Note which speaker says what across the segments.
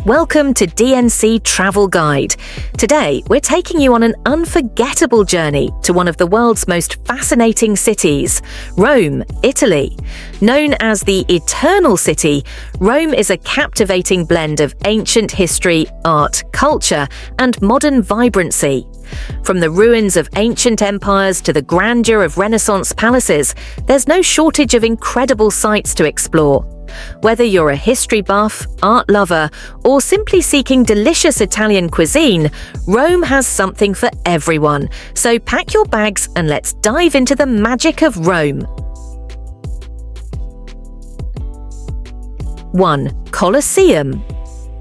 Speaker 1: Welcome to DNC Travel Guide. Today, we're taking you on an unforgettable journey to one of the world's most fascinating cities, Rome, Italy. Known as the Eternal City, Rome is a captivating blend of ancient history, art, culture, and modern vibrancy. From the ruins of ancient empires to the grandeur of Renaissance palaces, there's no shortage of incredible sights to explore. Whether you're a history buff, art lover, or simply seeking delicious Italian cuisine, Rome has something for everyone. So pack your bags and let's dive into the magic of Rome. 1. Colosseum.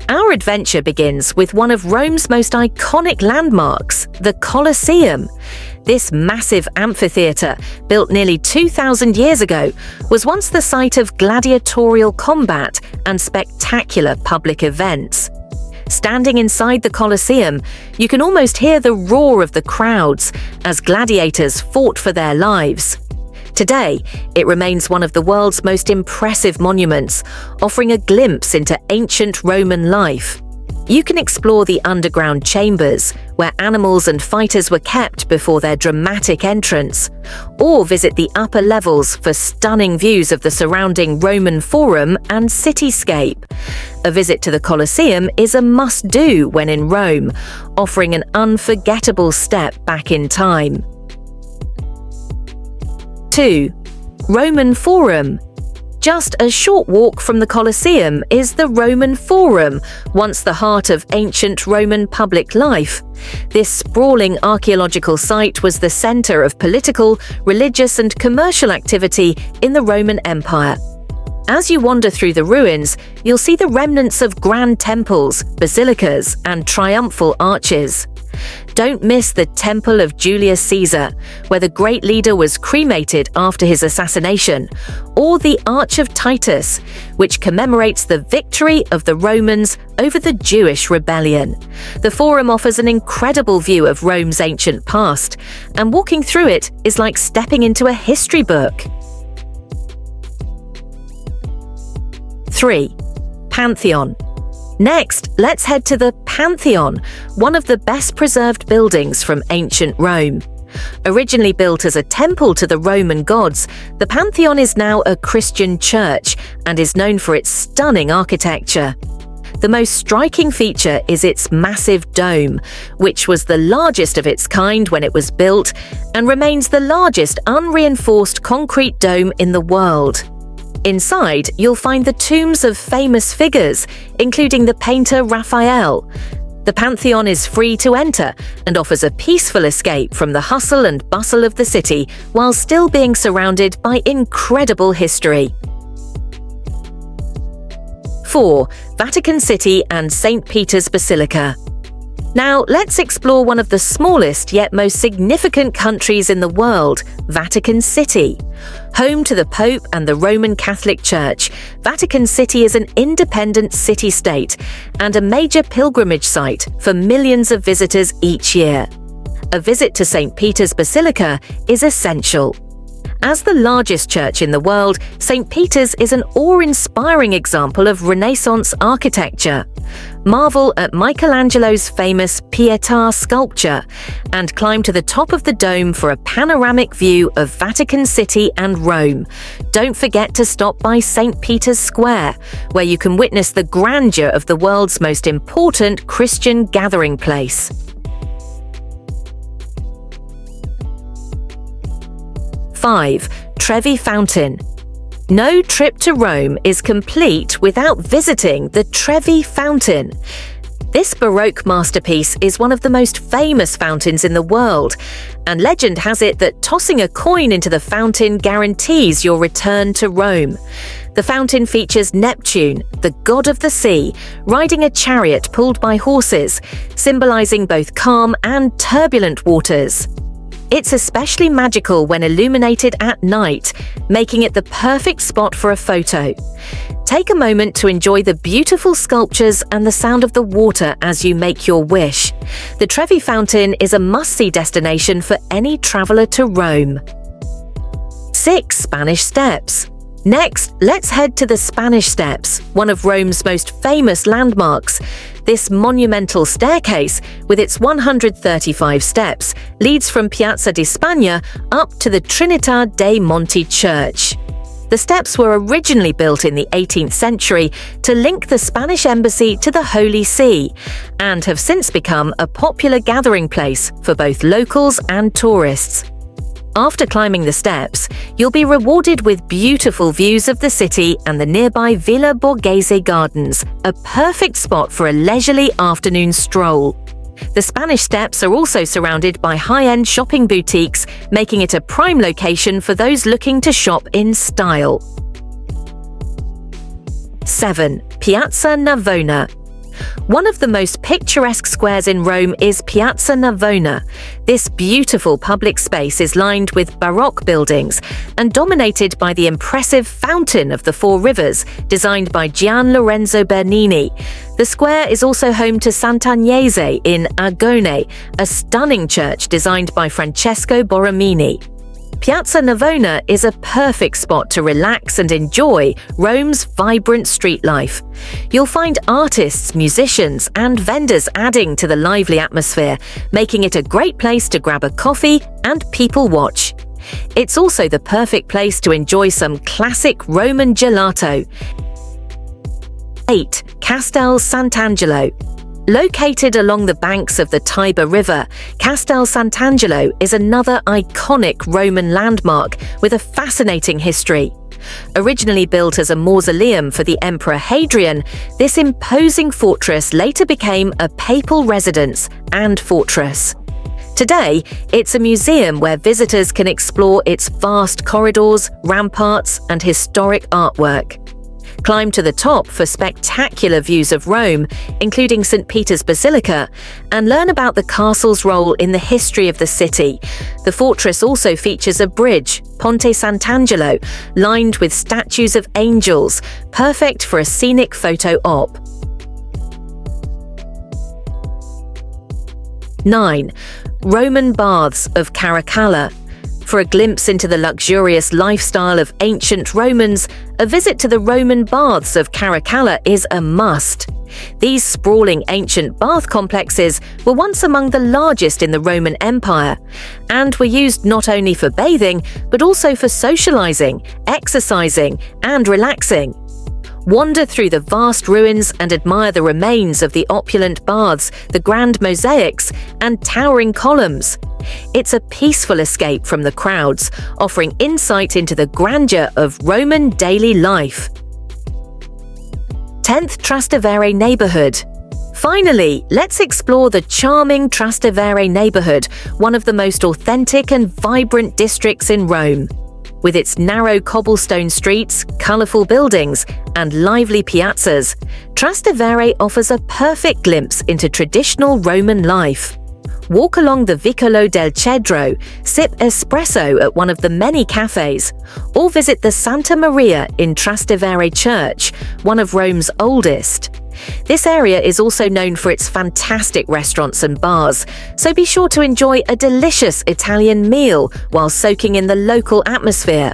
Speaker 1: Our adventure begins with one of Rome's most iconic landmarks, the Colosseum. This massive amphitheatre, built nearly 2,000 years ago, was once the site of gladiatorial combat and spectacular public events. Standing inside the Colosseum, you can almost hear the roar of the crowds as gladiators fought for their lives. Today, it remains one of the world's most impressive monuments, offering a glimpse into ancient Roman life. You can explore the underground chambers, where animals and fighters were kept before their dramatic entrance, or visit the upper levels for stunning views of the surrounding Roman Forum and cityscape. A visit to the Colosseum is a must-do when in Rome, offering an unforgettable step back in time. 2. Roman Forum. Just a short walk from the Colosseum is the Roman Forum, once the heart of ancient Roman public life. This sprawling archaeological site was the center of political, religious, and commercial activity in the Roman Empire. As you wander through the ruins, you'll see the remnants of grand temples, basilicas, and triumphal arches. Don't miss the Temple of Julius Caesar, where the great leader was cremated after his assassination, or the Arch of Titus, which commemorates the victory of the Romans over the Jewish rebellion. The Forum offers an incredible view of Rome's ancient past, and walking through it is like stepping into a history book. 3. Pantheon. Next, let's head to the Pantheon, one of the best preserved buildings from ancient Rome. Originally built as a temple to the Roman gods, the Pantheon is now a Christian church and is known for its stunning architecture. The most striking feature is its massive dome, which was the largest of its kind when it was built and remains the largest unreinforced concrete dome in the world. Inside, you'll find the tombs of famous figures, including the painter Raphael. The Pantheon is free to enter and offers a peaceful escape from the hustle and bustle of the city while still being surrounded by incredible history. 4. Vatican City and St. Peter's Basilica. Now, let's explore one of the smallest yet most significant countries in the world, Vatican City. Home to the Pope and the Roman Catholic Church, Vatican City is an independent city-state and a major pilgrimage site for millions of visitors each year. A visit to St. Peter's Basilica is essential. As the largest church in the world, St. Peter's is an awe-inspiring example of Renaissance architecture. Marvel at Michelangelo's famous Pietà sculpture and climb to the top of the dome for a panoramic view of Vatican City and Rome. Don't forget to stop by St. Peter's Square, where you can witness the grandeur of the world's most important Christian gathering place. 5. Trevi Fountain. No trip to Rome is complete without visiting the Trevi Fountain. This Baroque masterpiece is one of the most famous fountains in the world, and legend has it that tossing a coin into the fountain guarantees your return to Rome. The fountain features Neptune, the god of the sea, riding a chariot pulled by horses, symbolizing both calm and turbulent waters. It's especially magical when illuminated at night, making it the perfect spot for a photo. Take a moment to enjoy the beautiful sculptures and the sound of the water as you make your wish. The Trevi Fountain is a must-see destination for any traveler to Rome. 6. Spanish Steps. Next, let's head to the Spanish Steps, one of Rome's most famous landmarks. This monumental staircase, with its 135 steps, leads from Piazza di Spagna up to the Trinità dei Monti Church. The steps were originally built in the 18th century to link the Spanish embassy to the Holy See, and have since become a popular gathering place for both locals and tourists. After climbing the steps, you'll be rewarded with beautiful views of the city and the nearby Villa Borghese Gardens, a perfect spot for a leisurely afternoon stroll. The Spanish Steps are also surrounded by high-end shopping boutiques, making it a prime location for those looking to shop in style. 7. Piazza Navona. One of the most picturesque squares in Rome is Piazza Navona. This beautiful public space is lined with Baroque buildings and dominated by the impressive Fountain of the Four Rivers, designed by Gian Lorenzo Bernini. The square is also home to Sant'Agnese in Agone, a stunning church designed by Francesco Borromini. Piazza Navona is a perfect spot to relax and enjoy Rome's vibrant street life. You'll find artists, musicians, and vendors adding to the lively atmosphere, making it a great place to grab a coffee and people watch. It's also the perfect place to enjoy some classic Roman gelato. 8. Castel Sant'Angelo. Located along the banks of the Tiber River, Castel Sant'Angelo is another iconic Roman landmark with a fascinating history. Originally built as a mausoleum for the Emperor Hadrian, this imposing fortress later became a papal residence and fortress. Today, it's a museum where visitors can explore its vast corridors, ramparts, and historic artwork. Climb to the top for spectacular views of Rome, including St. Peter's Basilica, and learn about the castle's role in the history of the city. The fortress also features a bridge, Ponte Sant'Angelo, lined with statues of angels, perfect for a scenic photo op. 9. Roman Baths of Caracalla. For a glimpse into the luxurious lifestyle of ancient Romans, a visit to the Roman Baths of Caracalla is a must. These sprawling ancient bath complexes were once among the largest in the Roman Empire, and were used not only for bathing, but also for socializing, exercising, and relaxing. Wander through the vast ruins and admire the remains of the opulent baths, the grand mosaics, and towering columns. It's a peaceful escape from the crowds, offering insight into the grandeur of Roman daily life. 10th Trastevere neighborhood. Finally, let's explore the charming Trastevere neighborhood, one of the most authentic and vibrant districts in Rome. With its narrow cobblestone streets, colorful buildings, and lively piazzas, Trastevere offers a perfect glimpse into traditional Roman life. Walk along the Vicolo del Cedro, sip espresso at one of the many cafes, or visit the Santa Maria in Trastevere Church, one of Rome's oldest. This area is also known for its fantastic restaurants and bars, so be sure to enjoy a delicious Italian meal while soaking in the local atmosphere.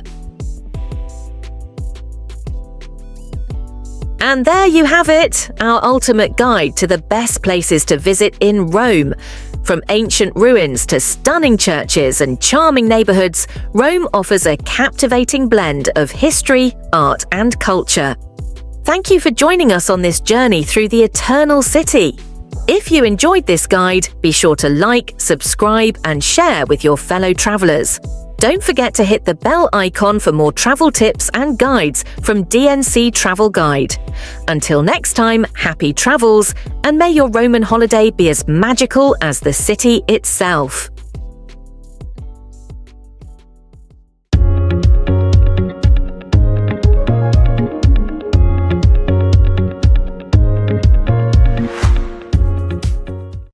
Speaker 1: And there you have it, our ultimate guide to the best places to visit in Rome. From ancient ruins to stunning churches and charming neighborhoods, Rome offers a captivating blend of history, art, and culture. Thank you for joining us on this journey through the Eternal City. If you enjoyed this guide, be sure to like, subscribe, and share with your fellow travelers. Don't forget to hit the bell icon for more travel tips and guides from DNC Travel Guide. Until next time, happy travels, and may your Roman holiday be as magical as the city itself.